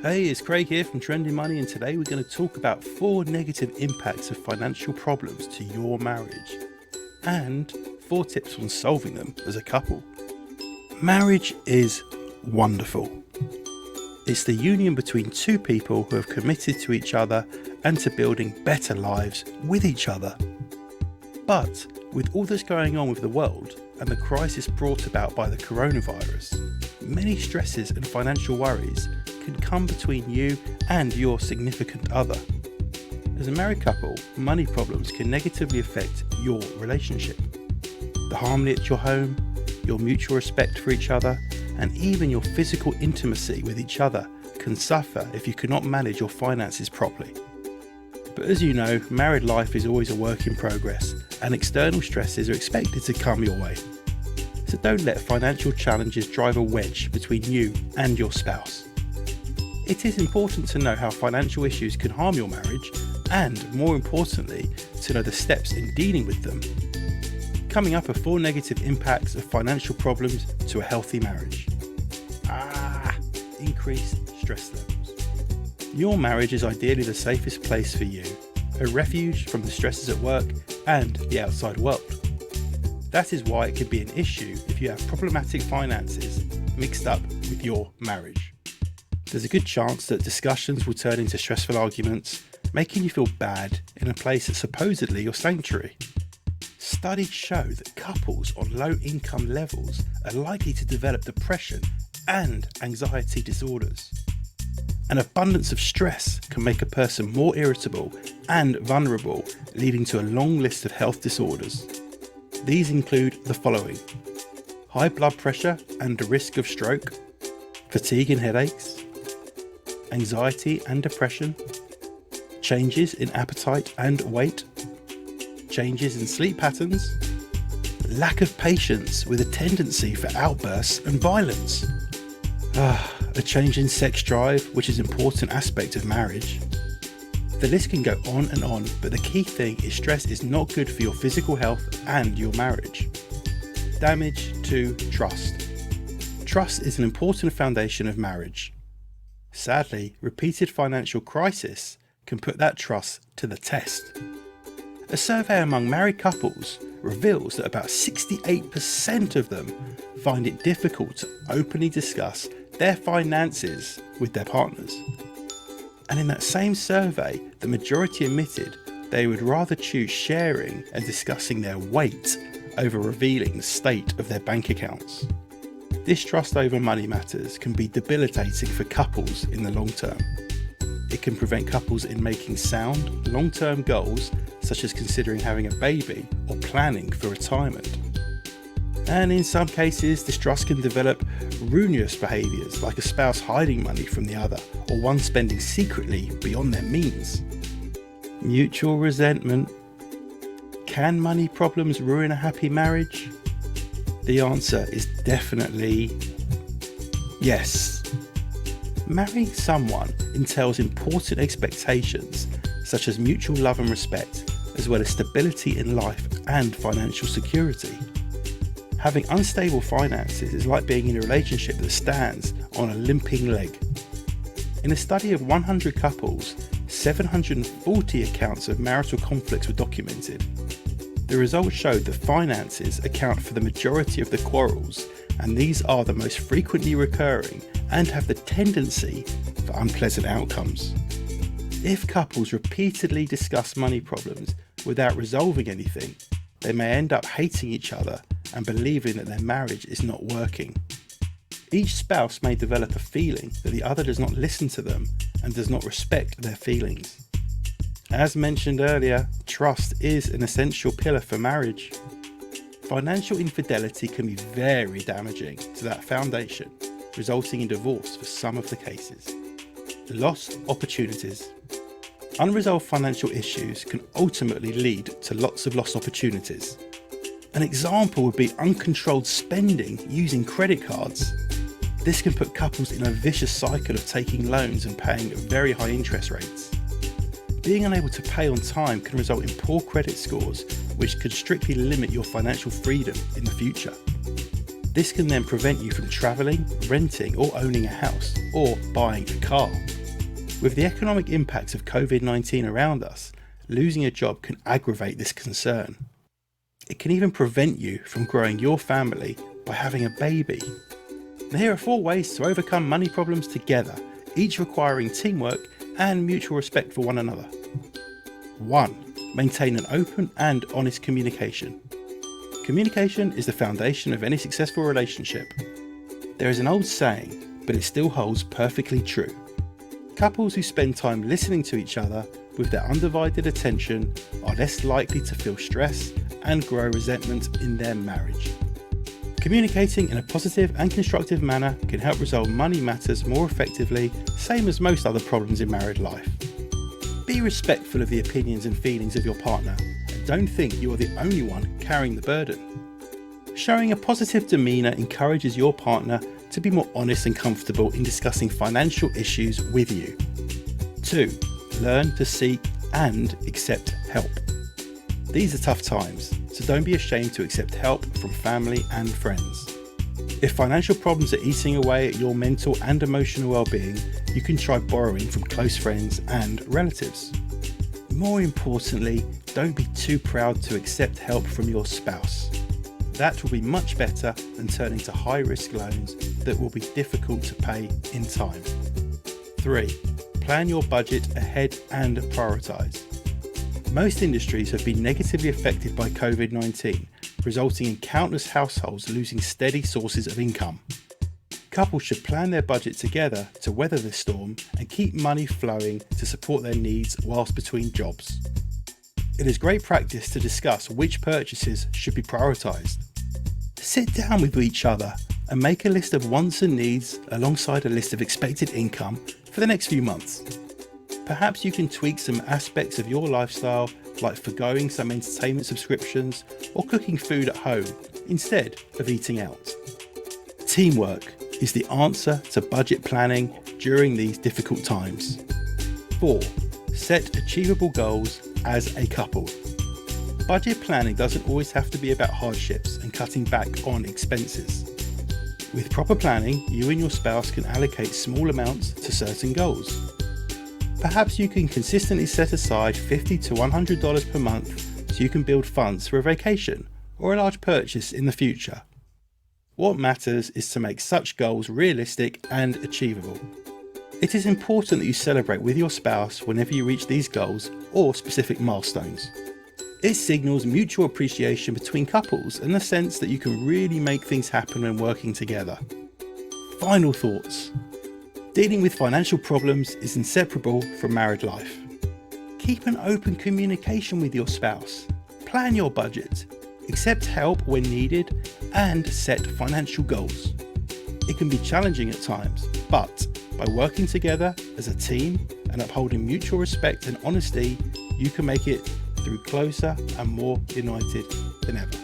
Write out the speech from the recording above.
Hey, it's Craig here from Trendy Money, and today we're going to talk about 4 negative impacts of financial problems to your marriage and 4 tips on solving them as a couple. Marriage is wonderful. It's the union between two people who have committed to each other and to building better lives with each other. But with all that's going on with the world and the crisis brought about by the coronavirus, many stresses and financial worries can come between you and your significant other. As a married couple, money problems can negatively affect your relationship. The harmony at your home, your mutual respect for each other, and even your physical intimacy with each other can suffer if you cannot manage your finances properly. But as you know, married life is always a work in progress, and external stresses are expected to come your way. So don't let financial challenges drive a wedge between you and your spouse. It is important to know how financial issues can harm your marriage and, more importantly, to know the steps in dealing with them. Coming up are 4 negative impacts of financial problems to a healthy marriage. Increased stress levels. Your marriage is ideally the safest place for you, a refuge from the stresses at work and the outside world. That is why it can be an issue if you have problematic finances mixed up with your marriage. There's a good chance that discussions will turn into stressful arguments, making you feel bad in a place that's supposedly your sanctuary. Studies show that couples on low income levels are likely to develop depression and anxiety disorders. An abundance of stress can make a person more irritable and vulnerable, leading to a long list of health disorders. These include the following: high blood pressure and the risk of stroke, fatigue and headaches, anxiety and depression, changes in appetite and weight, changes in sleep patterns, lack of patience with a tendency for outbursts and violence, a change in sex drive, which is an important aspect of marriage. The list can go on and on, but the key thing is stress is not good for your physical health and your marriage. Damage to trust. Trust is an important foundation of marriage. Sadly, repeated financial crisis can put that trust to the test. A survey among married couples reveals that about 68% of them find it difficult to openly discuss their finances with their partners. And in that same survey, the majority admitted they would rather choose sharing and discussing their weight over revealing the state of their bank accounts. Distrust over money matters can be debilitating for couples in the long term. It can prevent couples in making sound, long-term goals, such as considering having a baby or planning for retirement. And in some cases, distrust can develop ruinous behaviours, like a spouse hiding money from the other, or one spending secretly beyond their means. Mutual resentment. Can money problems ruin a happy marriage? The answer is definitely yes. Marrying someone entails important expectations such as mutual love and respect, as well as stability in life and financial security. Having unstable finances is like being in a relationship that stands on a limping leg. In a study of 100 couples, 740 accounts of marital conflicts were documented. The results showed that finances account for the majority of the quarrels, and these are the most frequently recurring and have the tendency for unpleasant outcomes. If couples repeatedly discuss money problems without resolving anything, they may end up hating each other and believing that their marriage is not working. Each spouse may develop a feeling that the other does not listen to them and does not respect their feelings. As mentioned earlier, trust is an essential pillar for marriage. Financial infidelity can be very damaging to that foundation, resulting in divorce for some of the cases. Lost opportunities. Unresolved financial issues can ultimately lead to lots of lost opportunities. An example would be uncontrolled spending using credit cards. This can put couples in a vicious cycle of taking loans and paying very high interest rates. Being unable to pay on time can result in poor credit scores, which could strictly limit your financial freedom in the future. This can then prevent you from travelling, renting or owning a house, or buying a car. With the economic impacts of COVID-19 around us, losing a job can aggravate this concern. It can even prevent you from growing your family by having a baby. Now, here are 4 ways to overcome money problems together, each requiring teamwork and mutual respect for one another. 1. Maintain an open and honest communication. Communication is the foundation of any successful relationship. There is an old saying, but it still holds perfectly true. Couples who spend time listening to each other with their undivided attention are less likely to feel stress and grow resentment in their marriage. Communicating in a positive and constructive manner can help resolve money matters more effectively, same as most other problems in married life. Be respectful of the opinions and feelings of your partner, and don't think you are the only one carrying the burden. Showing a positive demeanour encourages your partner to be more honest and comfortable in discussing financial issues with you. 2. Learn to seek and accept help. These are tough times, so don't be ashamed to accept help from family and friends. If financial problems are eating away at your mental and emotional well-being, you can try borrowing from close friends and relatives. More importantly, don't be too proud to accept help from your spouse. That will be much better than turning to high-risk loans that will be difficult to pay in time. 3. Plan your budget ahead and prioritise. Most industries have been negatively affected by COVID-19, resulting in countless households losing steady sources of income. Couples should plan their budget together to weather this storm and keep money flowing to support their needs whilst between jobs. It is great practice to discuss which purchases should be prioritised. Sit down with each other and make a list of wants and needs alongside a list of expected income for the next few months. Perhaps you can tweak some aspects of your lifestyle, like forgoing some entertainment subscriptions or cooking food at home instead of eating out. Teamwork is the answer to budget planning during these difficult times. 4. Set achievable goals as a couple. Budget planning doesn't always have to be about hardships and cutting back on expenses. With proper planning, you and your spouse can allocate small amounts to certain goals. Perhaps you can consistently set aside $50 to $100 per month so you can build funds for a vacation or a large purchase in the future. What matters is to make such goals realistic and achievable. It is important that you celebrate with your spouse whenever you reach these goals or specific milestones. It signals mutual appreciation between couples and the sense that you can really make things happen when working together. Final thoughts. Dealing with financial problems is inseparable from married life. Keep an open communication with your spouse. Plan your budget. Accept help when needed and set financial goals. It can be challenging at times, but by working together as a team and upholding mutual respect and honesty, you can make it through closer and more united than ever.